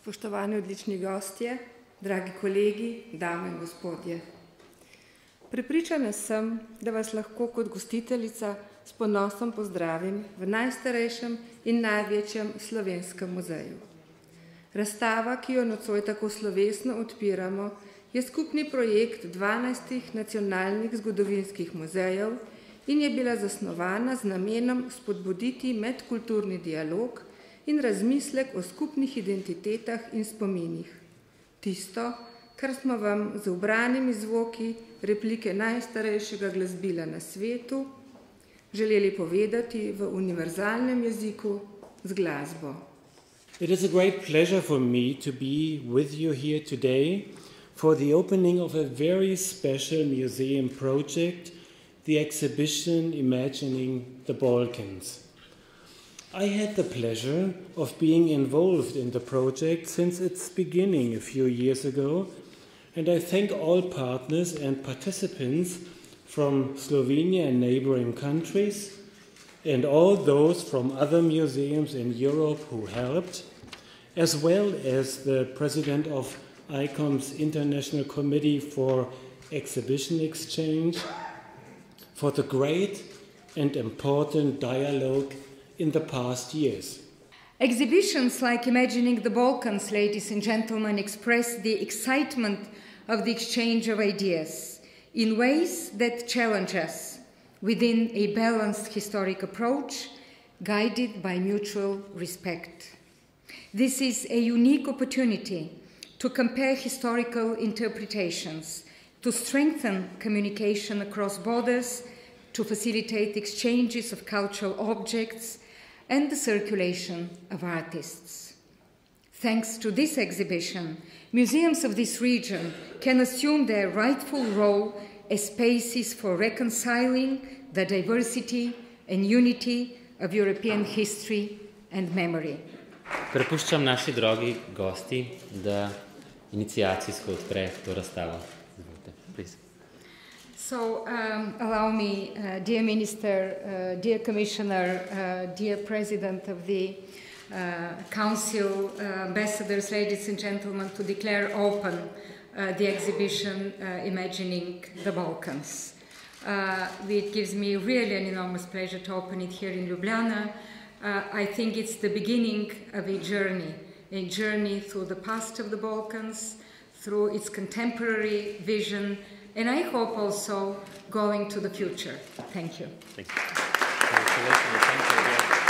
spoštovani odlični gostje, dragi kolegi, dame in gospodje. Prepričana sem, da vas lahko kot gostiteljica s ponosom pozdravim v najstarejšem in največjem slovenskem muzeju. Razstava, ki jo nocoj tako slovesno odpiramo, je skupni projekt 12 nacionalnih zgodovinskih muzejev in je bila zasnovana z namenom spodbuditi medkulturni dialog in razmislek o skupnih identitetah in spominih. Tisto, kar smo vam z ubranimi zvoki replike najstarejšega glasbila na svetu želeli povedati v univerzalnem jeziku z glasbo. It is a great pleasure for me to be with you here today for the opening of a very special museum project, the exhibition Imagining the Balkans. I had the pleasure of being involved in the project since its beginning a few years ago, and I thank all partners and participants from Slovenia and neighboring countries, and all those from other museums in Europe who helped, as well as the president of ICOM's International Committee for Exhibition Exchange, for the great and important dialogue in the past years. Exhibitions like Imagining the Balkans, ladies and gentlemen, express the excitement of the exchange of ideas in ways that challenge us within a balanced historic approach guided by mutual respect. This is a unique opportunity to compare historical interpretations, to strengthen communication across borders, to facilitate exchanges of cultural objects and the circulation of artists. Thanks to this exhibition, museums of this region can assume their rightful role as spaces for reconciling the diversity and unity of European history and memory. Prepuščam naši drogi gosti, da iniciacijsko odpre to razstavo. Please. So, allow me, dear Minister, dear Commissioner, dear President of the Council, Ambassadors, ladies and gentlemen, to declare open the exhibition Imagining the Balkans. It gives me really an enormous pleasure to open it here in Ljubljana. I think it's the beginning of a journey through the past of the Balkans, through its contemporary vision, and I hope also going to the future. Thank you. Thank you.